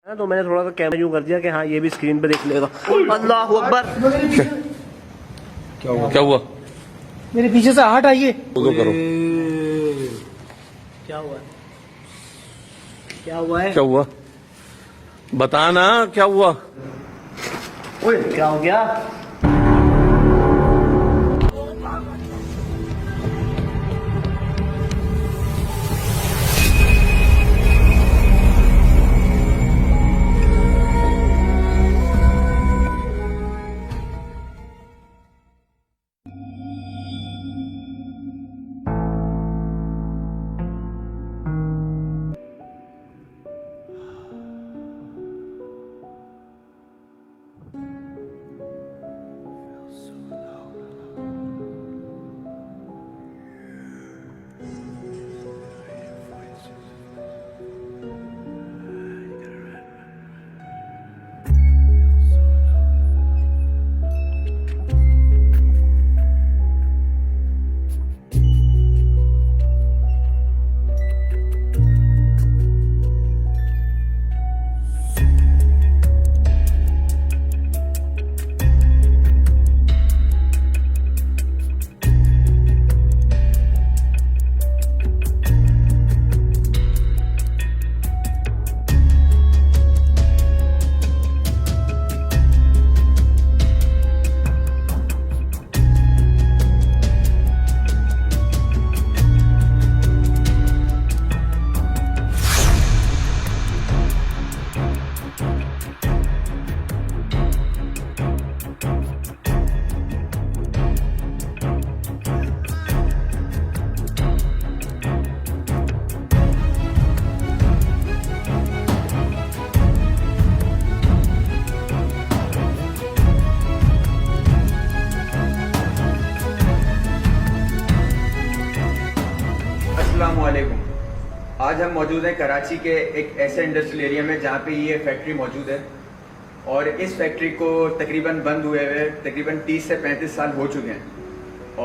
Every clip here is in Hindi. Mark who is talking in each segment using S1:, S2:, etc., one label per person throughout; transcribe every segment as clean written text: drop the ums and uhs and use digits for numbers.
S1: तो मैंने थोड़ा सा कैमरा यूं कर दिया कि हाँ ये भी स्क्रीन पे देख लेगा। अल्लाह अकबर।
S2: क्या हुआ?
S3: मेरे पीछे से आहट आई है।
S2: करो
S1: क्या हुआ? क्या हुआ है?
S2: क्या हुआ? बताना क्या हुआ?
S1: ओए क्या हो गया?
S4: अस्सलामुअलैकुम। आज हम मौजूद हैं कराची के एक ऐसे इंडस्ट्रियल एरिया में जहाँ पे ये फैक्ट्री मौजूद है और इस फैक्ट्री को तकरीबन बंद हुए हुए तकरीबन 30 से 35 साल हो चुके हैं।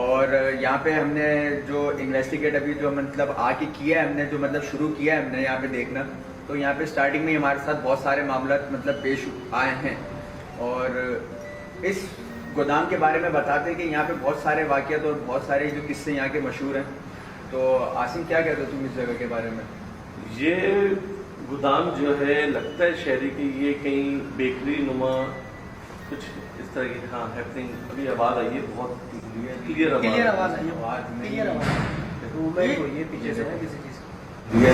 S4: और यहाँ पे हमने जो इन्वेस्टिगेट अभी जो मतलब आके किया है, हमने जो मतलब शुरू किया है हमने यहाँ पे देखना, तो यहाँ पे स्टार्टिंग में हमारे साथ बहुत सारे मामला मतलब पेश आए हैं और इस गोदाम के बारे में बताते हैं कि यहाँ पे बहुत सारे वाक़यात और बहुत सारे जो किस्से यहाँ के मशहूर हैं। तो आसिम क्या कहते हो तुम इस जगह के बारे में?
S2: ये गोदाम जो है लगता है शहरी की, ये कहीं बेकरी नुमा कुछ इस तरह की हाँ हैपनिंग। अभी आवाज आई है, बहुत क्लियर आवाज
S3: क्लियर
S2: आई
S3: आवाज आई है।
S4: आवाज में
S3: क्लियर आवाज
S1: रूम में ये पीछे से है किसी चीज की।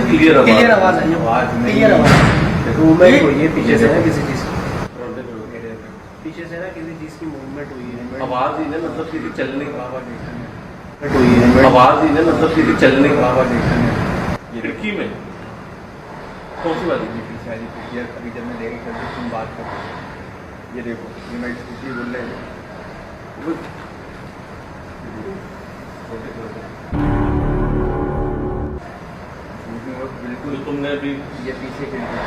S2: क्लियर
S3: क्लियर आवाज आई है।
S4: आवाज में
S3: क्लियर आवाज
S1: रूम में ये पीछे से है किसी चीज की।
S2: आवाज
S1: पीछे से ना किसी चीज की मूवमेंट हुई है।
S2: आवाज ही ना मतलब किसी चलने का
S4: आवाज देखा है।
S2: आवाज ही ना मतलब किसी चलने का
S4: आवाज देखा है।
S2: खिड़की में कौन सी वाली?
S4: पीछे वाली खिड़की है। अभी जब मैं देखी करती तुम बात करते ये देखो, ये मैं स्कूटी बोल रहे हैं।
S2: बिल्कुल तुमने अभी
S4: ये पीछे खिड़की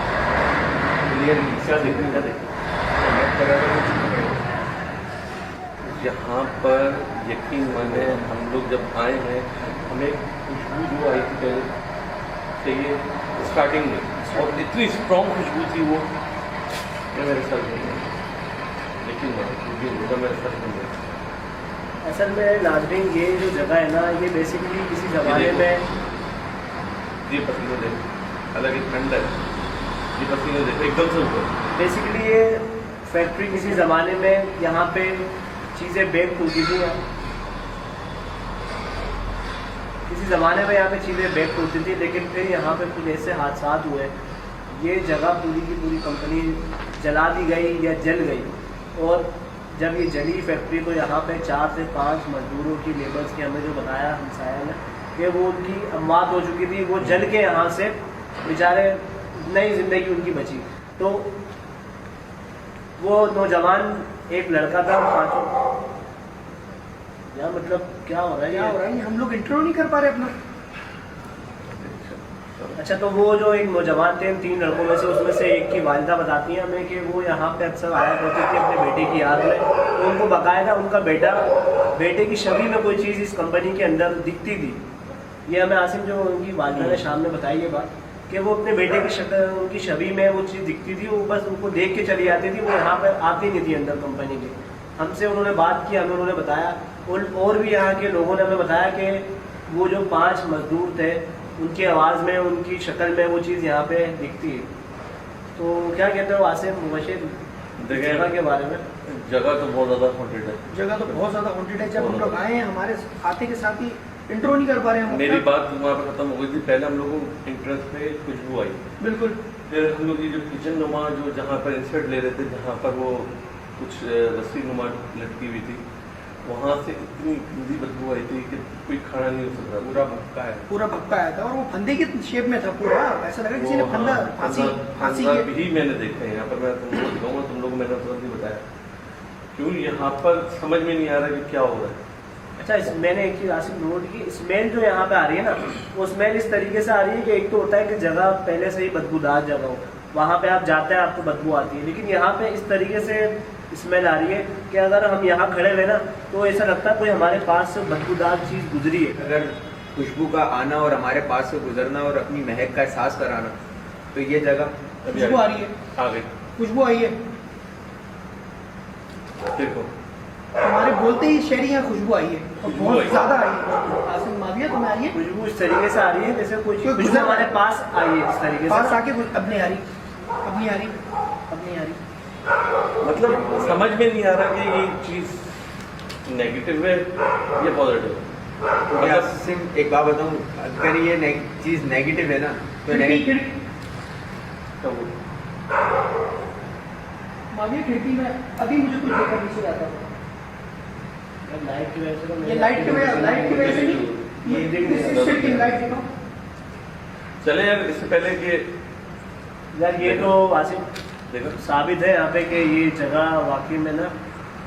S4: क्लियर
S2: क्या देखने का देखा यहाँ पर यकीन माने हम लोग जब आए हैं हमें खुशबू जो आई थी पहले से ये स्टार्टिंग में और इतनी स्ट्रॉन्ग खुशबू थी वो ये मेरे साथ नहीं है। यकीन माने ये मेरे साथ नहीं है।
S1: असल में नाज़रीन ये जो जगह है ना, ये बेसिकली किसी ज़माने में
S2: ये पसीने दे अलग ही ठंड है, ये पसीने दे एकदम से ऊपर।
S1: बेसिकली ये फैक्ट्री किसी ज़माने में यहाँ पे चीज़ें बेक होती थी। किसी ज़माने में यहाँ पे चीज़ें बेक होती थी, लेकिन फिर यहाँ पे कुछ ऐसे हादसा हुए, ये जगह पूरी की पूरी कंपनी जला दी गई या जल गई। और जब ये जली फैक्ट्री तो यहाँ पे 4 से 5 मजदूरों की, लेबर्स की, हमें जो बताया हमसाया ने कि वो उनकी अमवात हो चुकी थी, वो जल के यहाँ से बेचारे नई ज़िंदगी उनकी बची। तो वो नौजवान एक लड़का था, 5 या मतलब क्या हो रहा है?
S3: क्या हो रहा है? हम लोग इंटरव्यू नहीं कर पा रहे अपना।
S1: अच्छा, तो वो जो एक नौजवान थे 3 लड़कों में से, उसमें से एक की वालिदा बताती हैं हमें कि वो यहाँ पे अक्सर आया करती थी अपने बेटे की याद में। तो उनको बाकायदा उनका बेटे की छवि में कोई चीज़ इस कंपनी के अंदर दिखती थी। ये हमें आसिम जो उनकी वालिदा ने शाम में बताई ये बात। कि वो अपने बेटे की शक्ल, उनकी छवि में वो चीज़ दिखती थी, वो बस उनको देख के चली जाती थी, वो यहाँ पर आती नहीं थी अंदर कंपनी के। हमसे उन्होंने बात की, हमें उन्होंने बताया, और भी यहाँ के लोगों ने हमें बताया कि वो जो 5 मजदूर थे उनकी आवाज़ में, उनकी शक्ल में वो चीज़ यहाँ पे दिखती है। तो क्या कहते हो आसिम मुबशिर जगह के बारे में?
S2: जगह तो बहुत ज़्यादा हॉन्टेड है।
S3: जगह तो बहुत ज्यादा हॉन्टेड है। जब हम लोग आए हैं, हमारे आते के साथ ही इंट्रो नहीं कर पा रहे हैं हम
S2: मेरी
S3: अपना।
S2: बात वहाँ पर खत्म हो गई थी। पहले हम लोगों को इंटरेस्ट पे खुशबू आई,
S3: बिल्कुल।
S2: फिर हम लोग ये जो किचन नुमा जो जहाँ पर इंसर्ट ले रहे थे, जहाँ पर वो कुछ रस्सी नुमा लटकी हुई थी, वहाँ से इतनी गंदी बदबू आई थी कि कोई खड़ा नहीं हो सकता, पूरा भक्का है।
S3: पूरा भक्का आया था और वो फंदे की शेप में था पूरा, ऐसा लगा किसी ने फंदा फांसी के।
S2: भी मैंने देखा है यहाँ पर, मैं तुम लोग दिखाऊंगा, तुम लोगों को मैंने तुरंत ही बताया। क्यों यहाँ पर समझ में नहीं आ रहा कि क्या हो रहा है।
S1: अच्छा, मैंने एक चीज़ आसिफ नोट की, स्मेल जो यहाँ पे आ रही है ना, वो स्मेल इस तरीके से आ रही है कि एक तो होता है कि जगह पहले से ही बदबूदार जगह हो, वहाँ पे आप जाते हैं आपको बदबू आती है, लेकिन यहाँ पे इस तरीके से स्मेल आ रही है कि अगर हम यहाँ खड़े हुए ना तो ऐसा लगता है कोई हमारे पास से बदबूदार चीज़ गुजरी है।
S4: अगर खुशबू का आना और हमारे पास से गुजरना और अपनी महक का एहसास कराना, तो ये जगह
S3: खुशबू आ रही है,
S2: आ गई।
S3: खुशबू आई है।
S2: देखो
S3: हमारे बोलते ही शहरी यहाँ खुशबू आई है और
S2: खुशबू
S3: बहुत
S2: आई है।
S3: ज्यादा आई है। आसिम माविया तुम्हें आई है?
S1: खुशबू इस तरीके से आ रही है जैसे कोई
S3: कोई
S1: खुशबू
S3: गुजर
S1: हमारे पास आई है इस तरीके
S3: पास
S1: से।
S3: आके अब नहीं आ रही, अब नहीं आ रही, अब नहीं आ रही।
S2: मतलब समझ में नहीं आ रहा कि ये चीज़ नेगेटिव है या पॉजिटिव है।
S4: क्या सिम एक बात बताऊं, अगर ये चीज नेगेटिव है ना तो
S3: खिड़की
S2: तो वो
S3: माविया खिड़की में अभी मुझे कुछ देखा पीछे जाता है।
S1: लाइट की वजह से तो
S3: ये लाइट की वजह से नहीं,
S1: ये दिख नहीं रहा।
S3: सिर्फ लाइट देखो।
S2: चले यार, इससे पहले कि
S1: यार ये तो आसिफ
S2: देखो
S1: साबित है यहाँ पे कि ये जगह वाकई में ना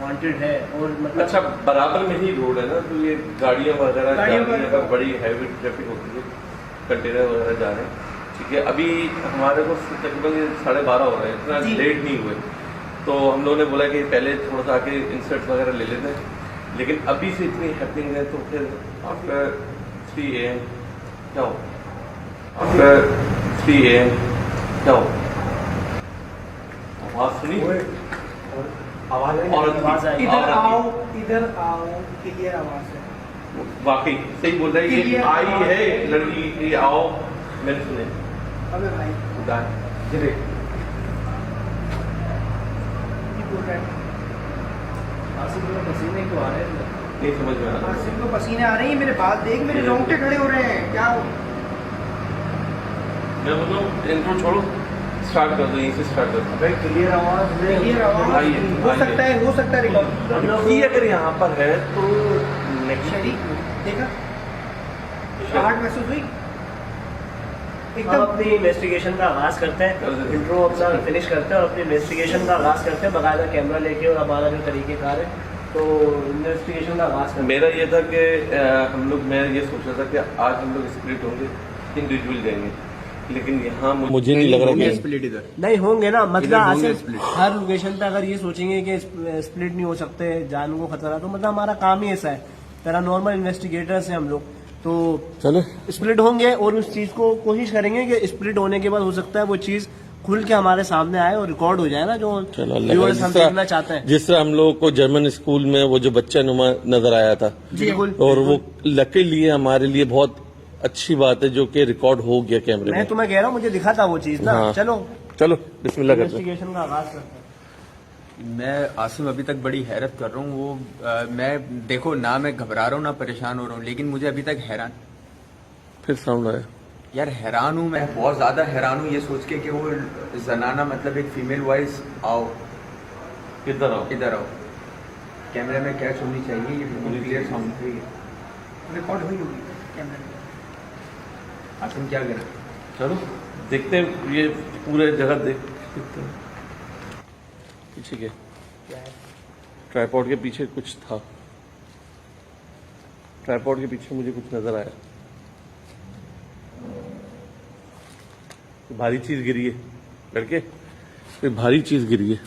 S1: वांटेड है। और मतलब
S2: अच्छा, बराबर में ही रोड है ना, तो ये गाड़ियाँ वगैरह जा
S3: गाड़ियों
S2: रही हैं,
S3: का-
S2: अगर बड़ी हैवी ट्रैफिक होती है, कंटेनर वगैरह जा रहे हैं, ठीक है। अभी हमारे को तकरीबन 12:30 हो रहे हैं, इतना
S3: जी।
S2: लेट नहीं हुए, तो हम लोगों ने बोला कि पहले थोड़ा सा आके इंसर्ट वगैरह ले लेते हैं, लेकिन अभी से इतनी हैपनिंग है, तो फिर आफ्टर 3 AM क्या हो, आफ्टर 3 AM क्या हो, आवाज़ सुनी,
S1: आवाज़
S2: औरत
S1: आई।
S3: इधर आओ, क्लियर आवाज है।
S2: वाकई सही बोल रहा है, ये
S3: क्लियर
S2: आई
S3: आवाज़
S2: है लड़की, ये आओ, मैंने सुने
S3: अबे भाई
S2: खुदा
S3: ये बोल रहा है।
S1: आसिफ को पसीने क्यों आ रहे हैं?
S2: नहीं समझ में आ रहा।
S3: आसिफ को पसीने आ रहे हैं, मेरे बाल देख, मेरे रोंगटे खड़े हो रहे हैं। क्या हो?
S2: मैं बोल रहा हूँ इंट्रो छोड़ो, स्टार्ट कर दो, यहीं से स्टार्ट कर दो।
S1: भाई क्लियर आवाज़
S3: क्लियर आवाज
S2: आइए,
S3: हो
S2: आइए।
S3: सकता है, हो सकता है रिकॉर्ड।
S2: ये अगर यहाँ पर है तो
S3: शरीक देखा, आहट महसूस हुई
S1: हम
S3: एकदम।
S1: अपनी इन्वेस्टिगेशन का आगाज करते हैं, इंट्रो अपना फिनिश करते हैं और अपनी इन्वेस्टिगेशन का आगाज करते हैं बाकायदा कैमरा लेके, और हमारा जो तरीक़ेकार है तो इन्वेस्टिगेशन का आगाज करते
S2: मेरा ये था कि हम लोग, मैं ये सोच रहा था कि आज हम लोग स्प्लिट होंगे, इंडिविजुअल जाएंगे, लेकिन यहाँ मुझे नहीं लग रहा कि
S4: स्प्लिट इधर
S1: हैं। नहीं होंगे ना, मतलब
S4: इधर होंगे
S1: आसिफ
S4: split।
S1: हर लोकेशन पे अगर ये सोचेंगे कि स्प्लिट नहीं हो सकते, जान को खतरा, तो मतलब हमारा काम ही ऐसा है, पैरानॉर्मल इन्वेस्टिगेटर्स हैं हम लोग, तो
S2: चलो
S1: स्प्लिट होंगे और उस चीज को कोशिश करेंगे कि स्प्लिट होने के बाद हो सकता है वो चीज खुल के हमारे सामने आए और रिकॉर्ड हो जाए ना, जो
S2: चलो अल्लाह
S1: viewers
S2: का,
S1: हम देखना चाहते हैं।
S2: जिस तरह हम लोगों को जर्मन स्कूल में वो जो बच्चा नुमा नजर आया था,
S1: बिल्कुल।
S2: और वो लकी लिए हमारे लिए बहुत अच्छी बात है जो कि रिकॉर्ड हो गया कैमरे
S1: मैं
S2: में।
S1: तुम्हें कह रहा हूँ, मुझे दिखा था वो चीज ना।
S2: हाँ।
S1: चलो
S2: चलो बिस्मिल्लाह करते हैं।
S1: इन्वेस्टिगेशन का आगाज करते हैं।
S4: मैं आसिम अभी तक बड़ी हैरत कर रहा हूँ। वो मैं देखो ना, मैं घबरा रहा हूँ ना परेशान हो रहा हूँ, लेकिन मुझे अभी तक हैरान,
S2: फिर साउंड आया।
S4: यार हैरान हूँ मैं, बहुत ज्यादा हैरान हूँ ये सोच के कि वो जनाना, मतलब एक फीमेल वॉइस, आओ
S2: किधर आओ,
S4: इधर आओ, कैमरे में कैच होनी चाहिए, ये बिल्कुल क्लियर साउंड है।
S3: रिकॉर्ड हुई होगी कैमरे में।
S4: आसिम क्या करें?
S2: चलो देखते हैं, ये पूरे जगह देखते हैं। पीछे के ट्राइपॉड के पीछे कुछ था, ट्राइपॉड के पीछे मुझे कुछ नजर आया, भारी चीज गिरी है लड़के, कोई भारी चीज गिरी है,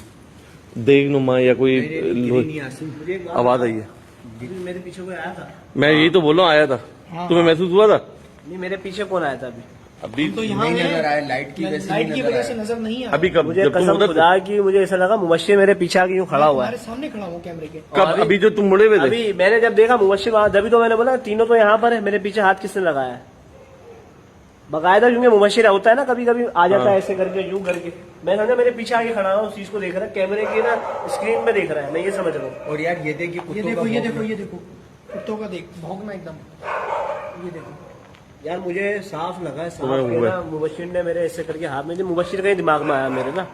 S2: देग नुमा या कोई
S4: नहीं आसिम,
S1: मुझे एक बात
S2: आवाज आई है।
S1: बताओ, मेरे पीछे कोई आया था?
S2: मैं यही तो बोल रहा हूँ, आया था।
S3: हाँ।
S2: तुम्हें महसूस हुआ था?
S1: नहीं, मेरे पीछे कौन आया था अभी?
S2: अभी
S3: तो यहाँ
S4: नहीं
S3: है,
S4: नजर आया, लाइट की वजह से
S3: लाइट
S4: नहीं
S3: की
S4: नजर
S3: वजह
S4: आया।
S3: से नजर नहीं आया।
S2: अभी कब
S1: मुझे
S2: जब तुम
S1: कसम
S2: उधर
S1: खुदा की मुझे ऐसा लगा मुबश्शिर मेरे पीछे आके यूं खड़ा हुआ है।
S3: हमारे सामने खड़ा हुआ कैमरे के।
S2: कब
S1: अभी-
S2: अभी जो तुम मुड़े हुए थे
S1: अभी मैंने जब देखा मुबश्शिर वहां, तभी तो मैंने बोला तीनों तो यहाँ पर है, मेरे पीछे हाथ किसने लगाया है बकायदा, क्योंकि मुबश्शिर होता है ना कभी कभी आ जाता है ऐसे करके यूं करके, मैं समझा मेरे पीछे आके खड़ा हूँ, उस चीज को देख रहा है, कैमरे की ना स्क्रीन में देख रहा है, मैं ये समझ रहा हूँ।
S4: और यार ये देखिए
S3: ये
S4: कुत्तों
S3: देखो
S4: का
S3: ये
S4: भौंकना।
S3: देखो ये देखो कुत्तों का देख भौंकना एकदम। ये देखो
S1: यार मुझे साफ लगा है, साफ
S2: तुम्हें
S1: के
S2: हुआ
S1: ना मुबश्शिर ने मेरे ऐसे करके हाथ में, मुबश्शिर का ही दिमाग में आया मेरे ना,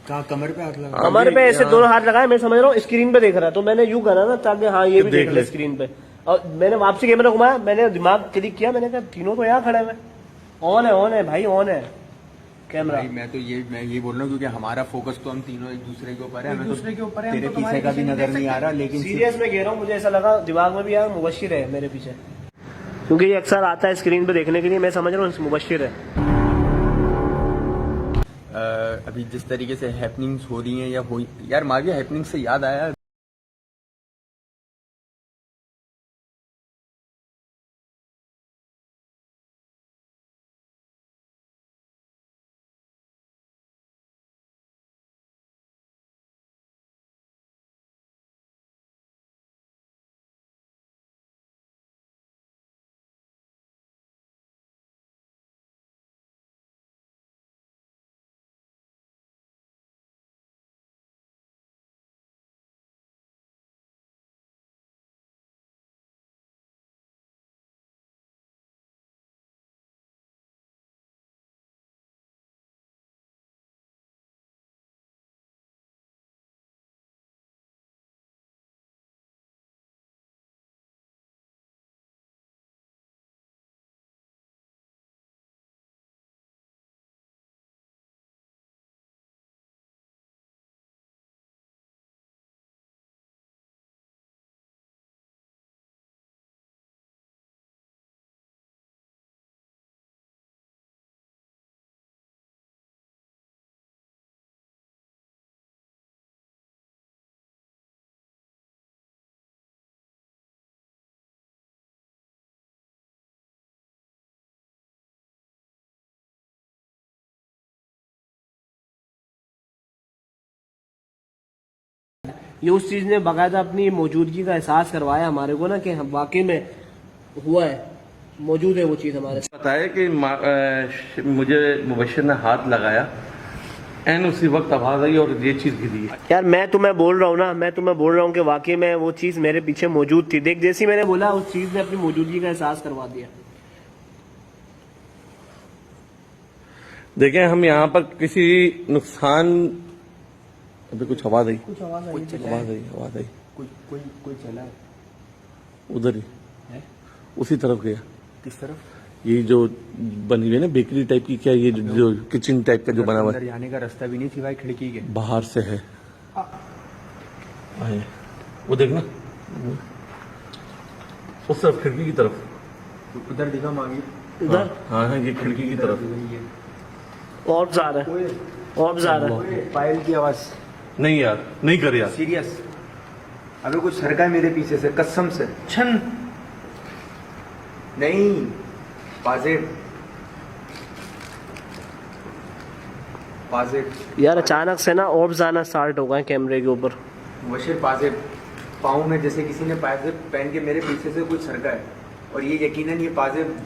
S4: कहाँ कमर पे हाथ लगा?
S1: कमर पे ऐसे दोनों हाथ लगाए, मैं समझ रहा हूँ स्क्रीन पे देख रहा है, तो मैंने यूं करा ना ताकि हाँ ये भी
S2: देख
S1: देख ले
S2: ले।
S1: स्क्रीन पे, और मैंने वापसी कैमरा घुमाया, मैंने दिमाग क्लिक किया, मैंने कहा तीनों तो यहाँ खड़े हुए, ऑन है भाई, ऑन है कैमरा।
S4: भाई मैं ये बोल रहा हूँ क्योंकि हमारा फोकस तो हम तीनों एक दूसरे के ऊपर है,
S3: एक
S4: हमें
S3: दूसरे के
S4: तो
S3: ऊपर है, हम
S4: तेरे
S3: तो तुम्हारे
S4: पीछे का भी
S3: पीछे नहीं
S4: नजर
S3: देख
S4: नहीं आ रहा, लेकिन
S1: सीरियस में कह रहा हूँ, मुझे ऐसा लगा दिमाग में भी यार मुबश्शिर है मेरे पीछे, क्योंकि ये अक्सर आता है स्क्रीन पे देखने के लिए, मैं समझ रहा हूँ मुबश्शिर है।
S4: अभी जिस तरीके से हैपनिंग्स हो रही हैं या हो, यार माविया हैपनिंग से याद आया,
S1: ये उस चीज ने बाकायदा अपनी मौजूदगी का एहसास करवाया हमारे को ना कि वाकई में हुआ है, मौजूद है वो चीज हमारे साथ।
S2: पता है कि मुझे मुबश्शिर ने हाथ लगाया, एन उसी वक्त आवाज आई और ये चीज गिरी।
S1: यार मैं तुम्हें बोल रहा हूँ ना, मैं तुम्हें बोल रहा हूँ कि वाकई में वो चीज मेरे पीछे मौजूद थी, देख जैसी मैंने बोला उस चीज ने अपनी मौजूदगी का एहसास करवा दिया।
S2: देखें हम यहाँ पर किसी नुकसान, अभी कुछ आवाज आई,
S3: कुछ आवाज आई
S2: आवाज आई
S4: कोई चला है
S2: उधर ही उसी तरफ गया।
S4: किस तरफ?
S2: ये जो बनी हुई है ना बेकरी टाइप की, क्या ये जो किचन टाइप का जो बना हुआ है,
S4: अंदर जाने का रास्ता भी नहीं थी भाई खिड़की के।
S2: बाहर से है आए, वो देखना उस तरफ खिड़की की तरफ,
S4: उधर दिखा मांगी।
S1: उधर
S2: हाँ हाँ ये खिड़की की तरफ।
S1: और जा रहा है, और जा रहा है।
S4: पायल की आवाज।
S2: नहीं यार, नहीं कर यार,
S4: सीरियस, अबे कुछ सरका है मेरे पीछे से कसम से।
S3: छन
S4: नहीं पाजेब
S1: यार अचानक से ना ऑब्स आना स्टार्ट हो गए कैमरे के ऊपर।
S4: मुबश्शिर पाजेब पाँव में जैसे किसी ने पाजेब पहन के मेरे पीछे से कुछ सरका है, और ये यकीनन ये पाजेब।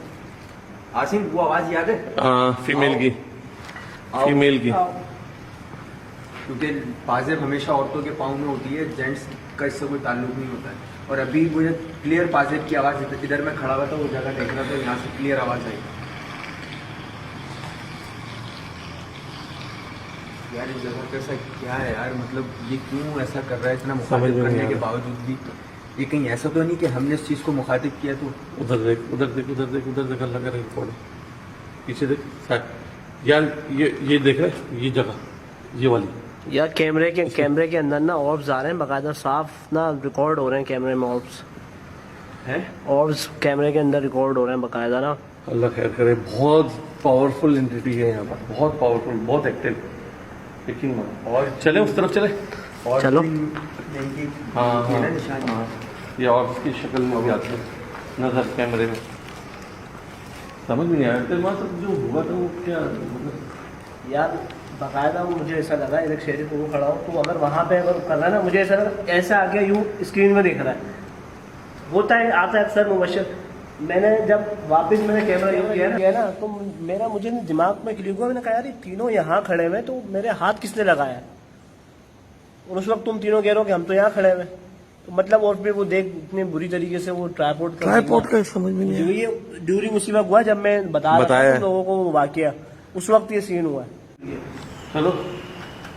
S4: आसिम वो आवाज याद है?
S2: हाँ फीमेल की, फीमेल की।
S4: क्योंकि पाजेब हमेशा औरतों के पाँव में होती है, जेंट्स का इससे कोई ताल्लुक नहीं होता है। और अभी मुझे क्लियर पाजेब की आवाज़, इधर मैं खड़ा हुआ था वो जगह देख रहा था, यहाँ से क्लियर आवाज़ आई। यार इस जगह कैसा क्या है यार, मतलब ये क्यों ऐसा कर रहा है इतना मुखातिब
S2: नहीं
S4: करने
S2: आ
S4: के
S2: रहा।
S4: बावजूद भी? ये कहीं ऐसा तो नहीं कि हमने इस चीज़ को मुखातिब किया? तो
S2: उधर देख, उधर देख, उधर देख, उधर देख, अल्लाह का रिकॉर्ड पीछे देख यार, ये देख रहे, ये जगह, ये वाली।
S1: यार कैमरे के अंदर ना ऑब्स आ रहे हैं, बाकायदा साफ ना रिकॉर्ड हो रहे हैं कैमरे में ऑब्स
S4: है।
S1: ऑब्स कैमरे के अंदर रिकॉर्ड हो रहे हैं बाकायदा ना।
S2: अल्लाह खैर करे, बहुत पावरफुल एंटिटी है यहाँ पर, बहुत पावरफुल, बहुत एक्टिव। लेकिन और चले उस तरफ चले,
S4: और
S1: चलो।
S2: हाँ
S4: ये ना
S2: हाँ
S4: निशान
S2: हाँ, ये और उसकी शक्ल में भी आती है नजर कैमरे में। समझ में नहीं आया तेरे वहाँ सब जो हुआ था वो क्या मतलब
S1: यार बाकायदा वो मुझे ऐसा लगा एक शेरी को वो खड़ा हो तो अगर वहाँ पे अगर कर रहा है ना मुझे ऐसा लगा ऐसा आके यूँ स्क्रीन में देख रहा है होता है आता है अक्सर मुबशर। मैंने जब वापस मैंने कैमरा यूज किया ना तो मेरा मुझे दिमाग में क्लिक हुआ मैंने कहा यार ये तीनों यहाँ खड़े हुए तो मेरे हाथ किसने लगाया और उस वक्त तुम तीनों कह रहे हो कि हम तो यहाँ खड़े हुए तो मतलब और फिर वो देख इतनी बुरी तरीके से वो ट्राईपोर्ट
S2: का समझ में नहीं
S1: ये ड्यूरिंग उसी वक्त हुआ जब मैं बता रहा था लोगों को वो वाकया उस वक्त ये सीन हुआ है।
S2: चलो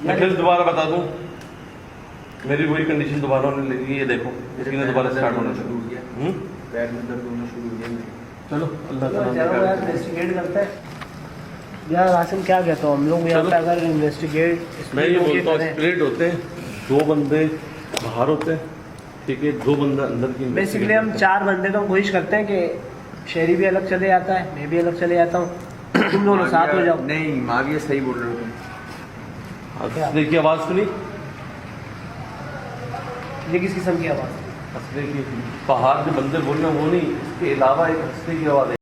S2: मैं फिर दोबारा बता दूं मेरी वही कंडीशन दोबारा होने लगी ये देखो इसकी दोबारा स्टार्ट होना शुरू हो गया
S4: पैर में दर्द होना शुरू हो गया।
S2: चलो अल्लाह
S1: चलो यार इन्वेस्टिगेट करते हैं यार आसिम क्या कहता हूँ हम लोग यहाँ पे अगर इन्वेस्टिगेट
S2: मैं ये बोलता हूँ स्प्लिट होते हैं 2 बंदे बाहर होते हैं ठीक है 2 बंदा अंदर की
S1: बेसिकली हम 4 बंदे तो कोशिश करते हैं कि शहरी भी अलग चले जाता है मैं भी अलग चले जाता हूँ तुम दोनों साथ हो जाओ।
S4: नहीं माविया सही बोल रहे हो तुम।
S2: असले की आवाज़ सुनी
S1: ये किस किस्म की आवाज़
S2: असले की बाहर जो बंदे बोल रहे हैं वो नहीं इसके अलावा एक हंसने की आवाज़ है।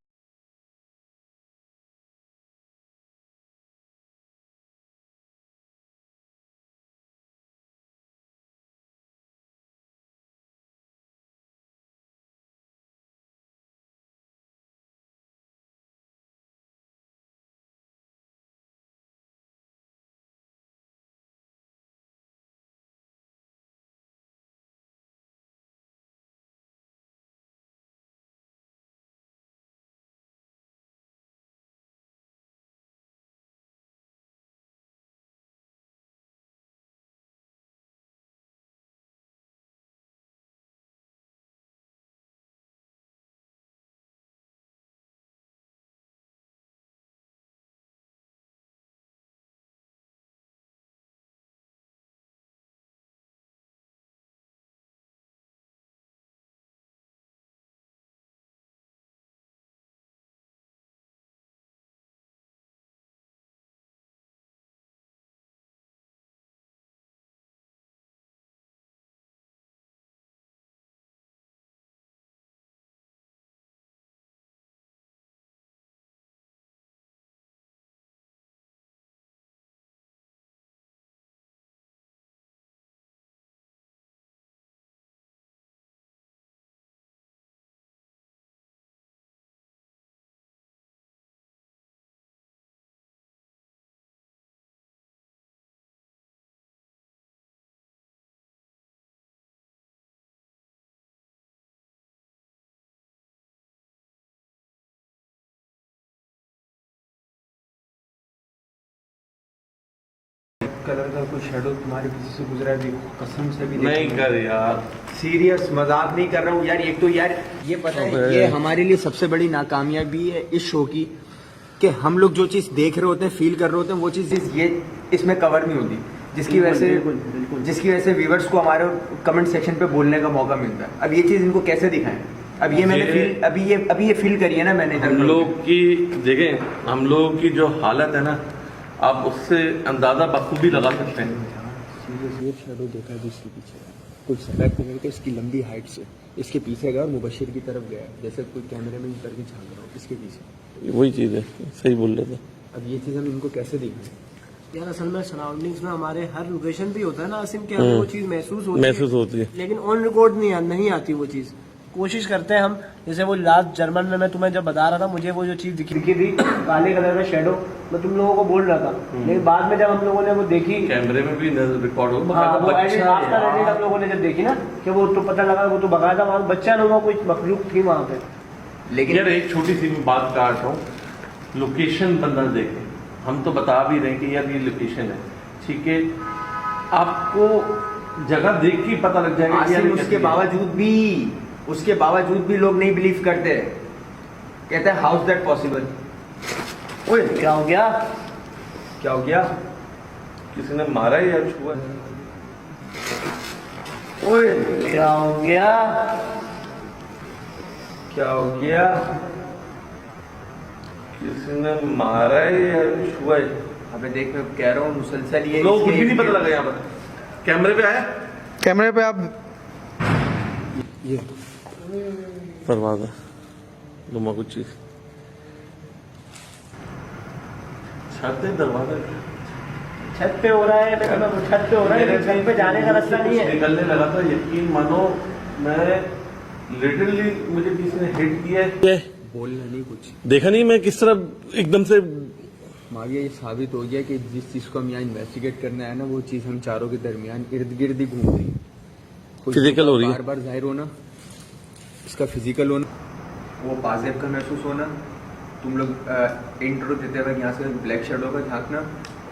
S4: कलर का कोई शेडो तुम्हारे किसी से गुजरा भी कसम से भी
S2: नहीं कर यार
S4: सीरियस मजाक नहीं कर रहा हूँ यार। एक तो यार ये पता है ये हमारे लिए सबसे बड़ी नाकामयाबी है इस शो की कि हम लोग जो चीज़ देख रहे होते हैं फील कर रहे होते हैं वो चीज़ ये इसमें कवर नहीं होती जिसकी वजह से व्यूवर्स को हमारे कमेंट सेक्शन पे बोलने का मौका मिलता है। अब ये चीज़ इनको कैसे दिखाएं? अब ये मैंने फील अभी ये फील करी है ना मैंने।
S2: हम लोग की देखें हम लोगों की जो हालत है ना आप उससे अंदाजा बखूबी लगा सकते हैं।
S5: ये शेडो देखा है इसके पीछे कुछ सफेद कलर का इसकी लंबी हाइट से इसके पीछे गया और मुबशिर की तरफ गया जैसे कोई कैमरे में करके झांक रहा हो इसके पीछे
S2: वही चीज़ है सही बोल रहे थे।
S5: अब ये चीज़ हम इनको कैसे दिखाएं?
S1: यार असल में सराउंडिंग्स में हमारे हर लोकेशन भी होता है ना आसिम के हमें वो चीज़ महसूस होती है लेकिन ऑन रिकॉर्ड नहीं आती वो चीज़। कोशिश करते हैं हम जैसे वो लास्ट जर्मन में मैं तुम्हें जब बता रहा था मुझे वो जो चीज़ दिखी थी काले कलर का शेडो मैं तुम लोगों को बोल रहा था लेकिन बाद में जब हम लोगों ने वो देखी
S2: कैमरे में भी रिकॉर्ड हो
S1: हाँ वो एडिट आफ्टर एडिट हम लोगों ने जब देखी ना कि वो तो पता लगा वो तो बकायदा वहाँ बच्चा ना हुआ कोई मखलूक थी वहाँ पे।
S2: लेकिन यार एक छोटी सी बात काट रहा हूँ लोकेशन बंदा देखे हम तो बता भी रहे हैं कि यार ये लोकेशन है ठीक है आपको जगह देख के पता लग जाएगा कि यार
S4: उसके बावजूद भी लोग नहीं बिलीव करते कहते हैं हाउ इज दैट पॉसिबल। ओए
S1: क्या हो गया
S2: किसी ने मारा है या छुआ है?
S4: ओए
S1: क्या हो गया
S2: किसी ने मारा है या छुआ है?
S4: अबे देख मैं कह रहा हूँ मुसलसल ये
S2: लोग कुछ भी नहीं पता लगा यहाँ पर कैमरे पे आया
S3: कैमरे पे आप
S2: परवाजा लुमा कुछ चीज छत है दरवाजा
S1: छत पे हो रहा है, मैं तो छत पे हो रहा है, छत पे जाने का रास्ता नहीं है।
S2: निकलने लगा था, यकीन मानो मैं लिटरली मुझे किसी ने हिट किया है।
S5: बोलना नहीं कुछ।
S2: देखा नहीं मैं किस तरह एकदम से
S5: माविया, ये साबित हो गया कि जिस चीज को हम यहाँ इन्वेस्टिगेट करना है ना, वो चीज हम चारों के दरमियान इर्द गिर्द ही घूम रही है।
S2: फिजिकल हो रही है,
S5: बार बार जाहिर होना, इसका फिजिकल होना,
S4: वो पाजेब का महसूस होना, तुम लोग इंट्रो देते वक्त यहाँ से ब्लैक शेडो का झांकना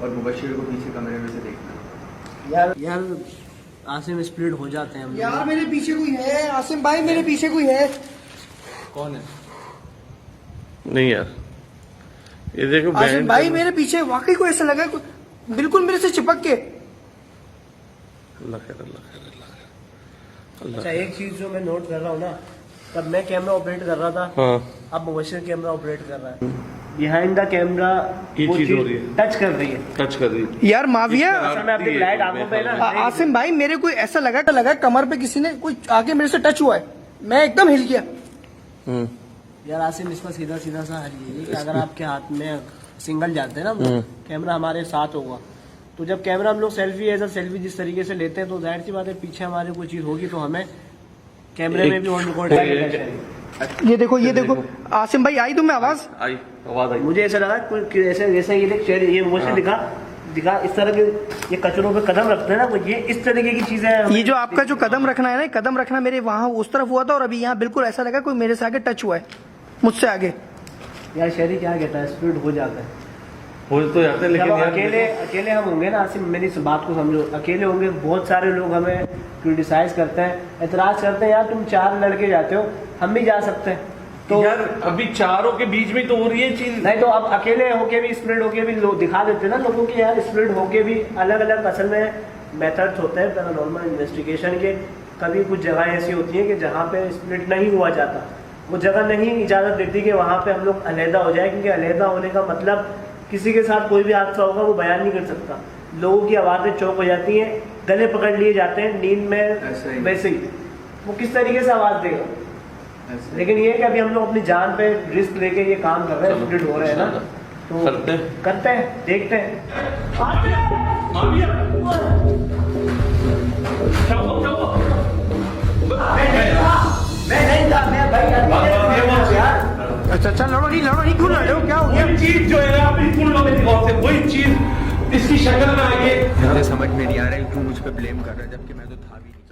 S4: और मुबशिर को पीछे कमरे में से देखना।
S1: यार आसिम स्प्लिट हो जाते हैं हम लोग।
S3: यार मेरे पीछे कोई है, आसिम भाई मेरे पीछे कोई है।
S5: कौन है?
S2: नहीं यार ये देखो
S3: आसिम भाई मेरे पीछे वाकई को ऐसा लगा बिल्कुल मेरे से चिपक के।
S2: अल्लाह खैर, अल्लाह खैर, अल्लाह खैर, अल्लाह
S1: अच्छा, एक चीज जो मैं नोट कर रहा हूँ ना, तब मैं कैमरा ऑपरेट कर रहा था,
S2: हाँ
S1: अब मुबशिर कैमरा ऑपरेट कर रहा है। बिहाइंड द कैमरा
S2: ये
S1: वो
S2: चीज हो रही है,
S1: टच कर रही है।
S2: टच कर रही है।
S3: यार माविया,
S1: अच्छा, मैं अपनी लाइट आंखों पे ना
S3: आसिम भाई मेरे को ऐसा लगा कमर पे किसी ने कोई आके मेरे से टच हुआ है, मैं एकदम हिल गया।
S1: यार आसिम, इसका सीधा सीधा सा हल ये है कि अगर आपके हाथ में सिंगल जाते हैं ना, कैमरा हमारे साथ होगा, तो जब कैमरा हम लोग सेल्फी एज अ सेल्फी जिस तरीके से लेते हैं, तो जाहिर सी बात है पीछे हमारे कोई चीज होगी तो हमें कैमरे में भी ऑन रिकॉर्ड।
S3: ये देखो आसिम भाई, आई तुम्हें आवाज?
S2: आई आवाज आई।
S1: मुझे ऐसा लगा कोई ऐसे जैसे ये देख चेहरे, ये मुझे दिखा इस तरह के ये कचरों पे कदम रखते हैं ना, ये इस तरीके की चीजें।
S3: ये जो आपका जो कदम रखना है ना, कदम रखना मेरे वहाँ उस तरफ हुआ था, और अभी यहाँ बिल्कुल ऐसा लगा कोई मेरे से आगे टच हुआ है, मुझसे आगे।
S1: यार शहरी क्या कहता है, स्पीड हो जाता है,
S2: हो तो जाते हैं, लेकिन
S1: जब
S2: यार
S1: अकेले हम होंगे ना आसिम, मेरी इस बात को समझो, अकेले होंगे बहुत सारे लोग हमें क्रिटिसाइज करते हैं, एतराज करते हैं, यार तुम 4 लड़के जाते हो, हम भी जा सकते हैं। तो
S2: यार अभी चारों के बीच में तो हो रही है चीज।
S1: नहीं तो अब अकेले होके भी स्प्लिट होके भी लोग दिखा देते हैं ना लोगों की, यार स्प्लिट होके भी अलग अलग असल में मेथड्स होते हैं पैरानॉर्मल इन्वेस्टिगेशन के। कभी कुछ जगह ऐसी होती है कि जहाँ पे स्प्लिट नहीं हुआ जाता, वो जगह नहीं इजाज़त देती कि वहाँ पे हम लोग अलहदा हो जाए, क्योंकि अलहदा होने का मतलब किसी के साथ कोई भी हादसा होगा वो बयान नहीं कर सकता, लोगों की आवाज़ें चौक हो जाती हैं, गले पकड़ लिए जाते हैं नींद में, वैसे ही वो किस तरीके से आवाज़ देगा। लेकिन ये कि अभी हम लोग अपनी जान पे रिस्क लेके ये काम कर रहे हैं, स्प्लिट हो रहे हैं ना, तो करते हैं, देखते हैं। मैं नहीं था, मैं भाई
S3: अच्छा लड़ो नहीं, क्यों लड़ रहे हो, क्या हो गया?
S2: चीज जो है ना बिल्कुल वही चीज इसकी शक्ल में आई है।
S5: मुझे समझ में नहीं आ रहा है क्यों मुझ पर ब्लेम कर रहा है, जबकि मैं तो था भी नहीं।